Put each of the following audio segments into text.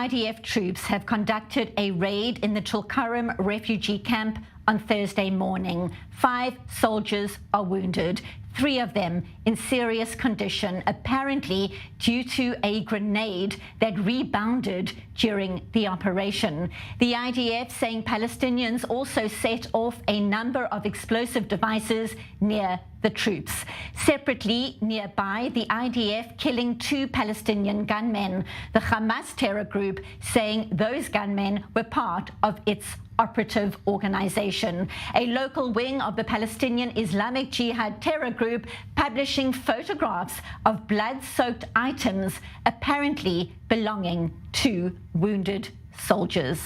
IDF troops have conducted a raid in the Tulkarm refugee camp on Thursday morning. 5 soldiers are wounded, 3 of them in serious condition, apparently due to a grenade that rebounded during the operation. The IDF saying Palestinians also set off a number of explosive devices near the troops. Separately, nearby, the IDF killing 2 Palestinian gunmen. The Hamas terror group saying those gunmen were part of its operative organization. A local wing of the Palestinian Islamic Jihad terror group publishing photographs of blood-soaked items apparently belonging to wounded soldiers.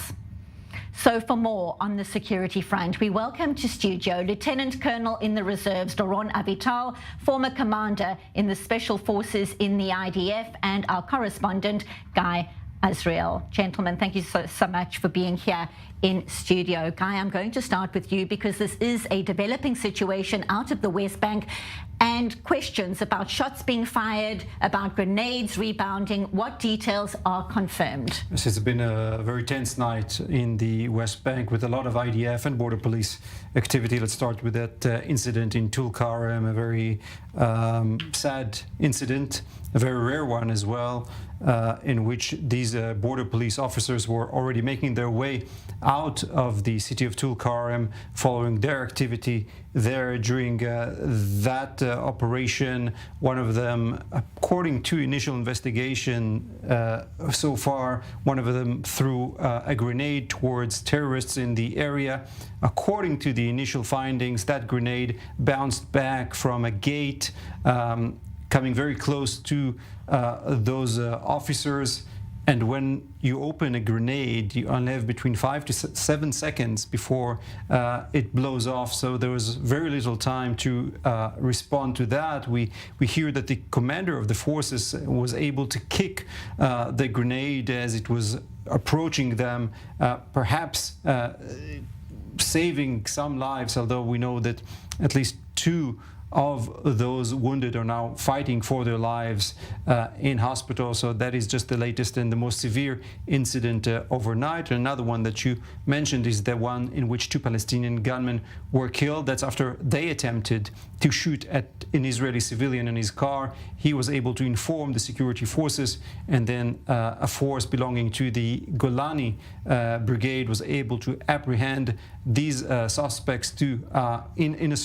So for more on the security front, we welcome to studio Lieutenant Colonel in the Reserves, Doron Avital, former commander in the Special Forces in the IDF, and our correspondent, Guy Azriel. Gentlemen, thank you so much for being here in studio. Guy, I'm going to start with you because this is a developing situation out of the West Bank and questions about shots being fired, about grenades rebounding. What details are confirmed? This has been a very tense night in the West Bank with a lot of IDF and border police activity. Let's start with that incident in Tulkarm, a very sad incident, a very rare one as well, in which these border police officers were already making their way out of the city of Tulkarm following their activity there during that operation. One of them, according to initial investigation so far, one of them threw a grenade towards terrorists in the area. According to the initial findings, that grenade bounced back from a gate coming very close to those officers. And when you open a grenade, you only have between 5 to 7 seconds before it blows off. So there was very little time to respond to that. We hear that the commander of the forces was able to kick the grenade as it was approaching them, perhaps saving some lives, although we know that at least 2 of those wounded are now fighting for their lives in hospital. So that is just the latest and the most severe incident overnight. Another one that you mentioned is the one in which 2 Palestinian gunmen were killed. That's after they attempted to shoot at an Israeli civilian in his car. He was able to inform the security forces, and then a force belonging to the Golani brigade was able to apprehend these suspects to, in a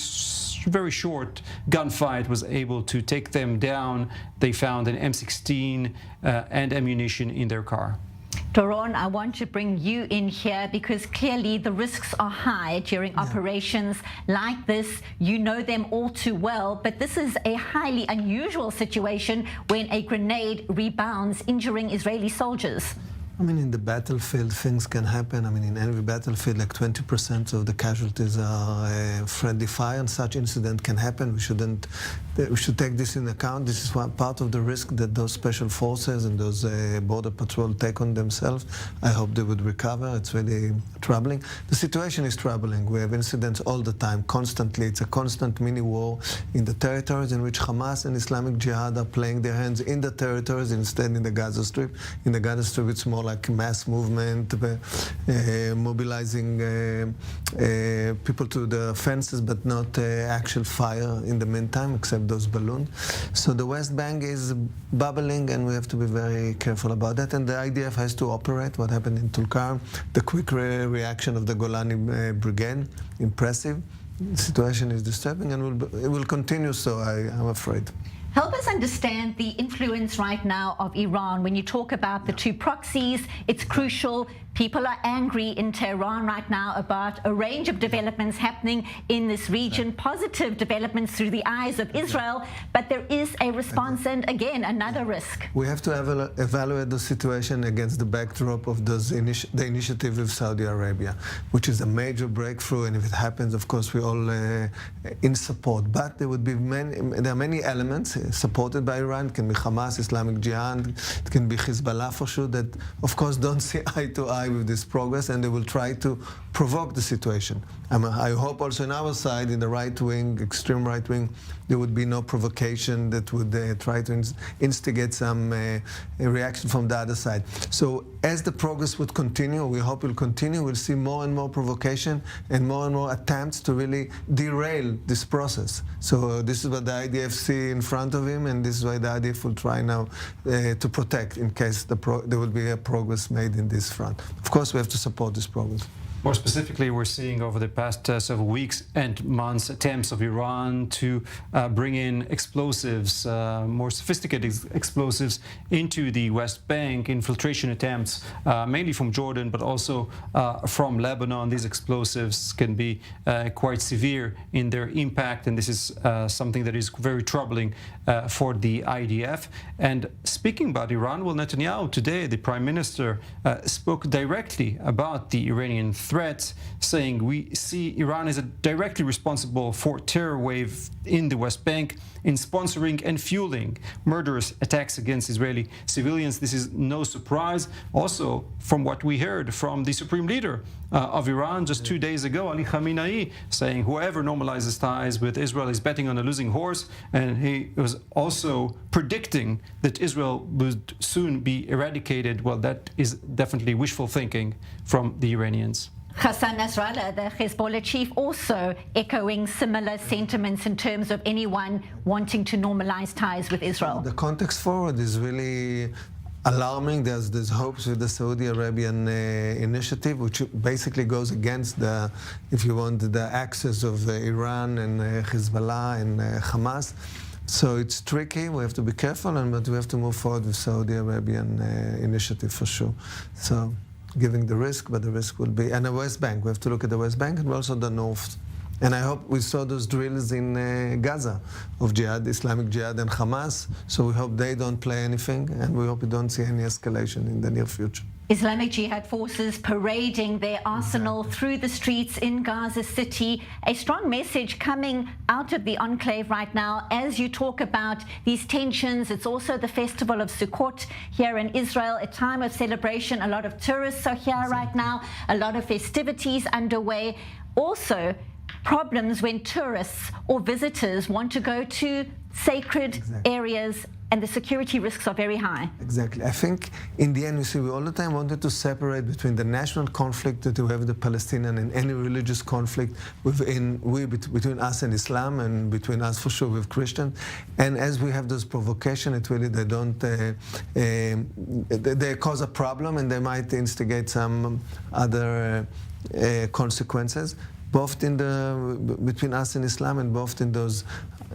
very short gunfight, was able to take them down. They found an M16 and ammunition in their car. Doron, I want to bring you in here because clearly the risks are high during operations like this. You know them all too well, but this is a highly unusual situation when a grenade rebounds, injuring Israeli soldiers. I mean, in the battlefield, things can happen. I mean, in every battlefield, like 20% of the casualties are friendly fire, and such incident can happen. We should take this in account. This is one part of the risk that those special forces and those border patrol take on themselves. I hope they would recover. It's really troubling. The situation is troubling. We have incidents all the time, constantly. It's a constant mini-war in the territories in which Hamas and Islamic Jihad are playing their hands in the territories instead in the Gaza Strip. In the Gaza Strip, it's more like mass movement, mobilizing people to the fences, but not actual fire in the meantime, except those balloons. So the West Bank is bubbling, and we have to be very careful about that. And the IDF has to operate. What happened in Tulkarm, the quick reaction of the Golani brigade, impressive. The situation is disturbing, and it will continue so, I'm afraid. Help us understand the influence right now of Iran. When you talk about the 2 proxies, it's crucial. People are angry in Tehran right now about a range of developments happening in this region, positive developments through the eyes of Israel, but there is a response and, again, another risk. We have to evaluate the situation against the backdrop of the initiative of Saudi Arabia, which is a major breakthrough, and if it happens, of course, we're all in support. But there are many elements. supported by Iran. It can be Hamas, Islamic Jihad, it can be Hezbollah for sure, that of course don't see eye to eye with this progress, and they will try to provoke the situation. I hope also on our side, in the right wing, extreme right wing, there would be no provocation that would try to instigate some reaction from the other side. So as the progress would continue, we hope will continue, we'll see more and more provocation and more attempts to really derail this process. So this is what the IDF see in front of him, and this is why the IDF will try now to protect in case there will be a progress made in this front. Of course, we have to support this progress. More specifically, we're seeing over the past several weeks and months attempts of Iran to bring in explosives, more sophisticated explosives, into the West Bank, infiltration attempts, mainly from Jordan, but also from Lebanon. These explosives can be quite severe in their impact, and this is something that is very troubling for the IDF. And speaking about Iran, well, Netanyahu today, the Prime Minister, spoke directly about the Iranian threat, saying we see Iran as directly responsible for terror wave in the West Bank in sponsoring and fueling murderous attacks against Israeli civilians. This is no surprise. Also, from what we heard from the Supreme Leader of Iran just 2 days ago, Ali Khamenei, saying whoever normalizes ties with Israel is betting on a losing horse. And he was also predicting that Israel would soon be eradicated. Well, that is definitely wishful thinking from the Iranians. Hassan Nasrallah, the Hezbollah chief, also echoing similar sentiments in terms of anyone wanting to normalize ties with Israel. The context forward is really alarming. There's hopes with the Saudi Arabian initiative, which basically goes against the, if you want, the axis of Iran and Hezbollah and Hamas. So it's tricky. We have to be careful, but we have to move forward with Saudi Arabian initiative for sure. So giving the risk, but the risk will be, and the West Bank. We have to look at the West Bank and also the North. And I hope we saw those drills in Gaza of Jihad, Islamic Jihad and Hamas. So we hope they don't play anything, and we hope we don't see any escalation in the near future. Islamic Jihad forces parading their arsenal through the streets in Gaza City. A strong message coming out of the enclave right now as you talk about these tensions. It's also the festival of Sukkot here in Israel, a time of celebration. A lot of tourists are here right now, a lot of festivities underway. Also, problems when tourists or visitors want to go to sacred areas, and the security risks are very high. Exactly. I think in the end, we see, we all the time wanted to separate between the national conflict that we have with the Palestinian and any religious conflict between us and Islam, and between us for sure with Christians. And as we have those provocation, it really, they don't, they cause a problem, and they might instigate some other consequences, both in between us and Islam, and both in those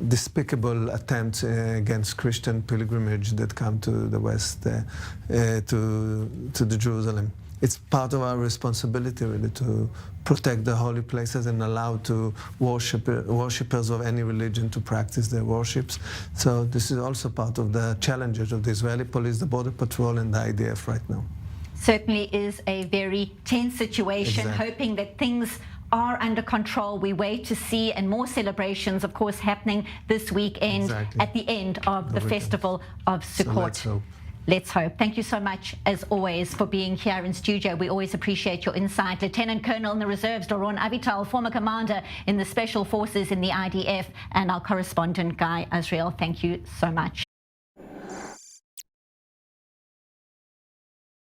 despicable attempts against Christian pilgrimage that come to the West, to the Jerusalem. It's part of our responsibility really to protect the holy places and allow to worshippers of any religion to practice their worships. So this is also part of the challenges of the Israeli police, the Border Patrol, and the IDF right now. Certainly is a very tense situation, hoping that things are under control. We wait to see, and more celebrations, of course, happening this weekend at the end of the festival of Sukkot. So let's hope. Thank you so much, as always, for being here in studio. We always appreciate your insight. Lieutenant Colonel in the Reserves, Doron Avital, former commander in the Special Forces in the IDF, and our correspondent, Guy Azriel. Thank you so much.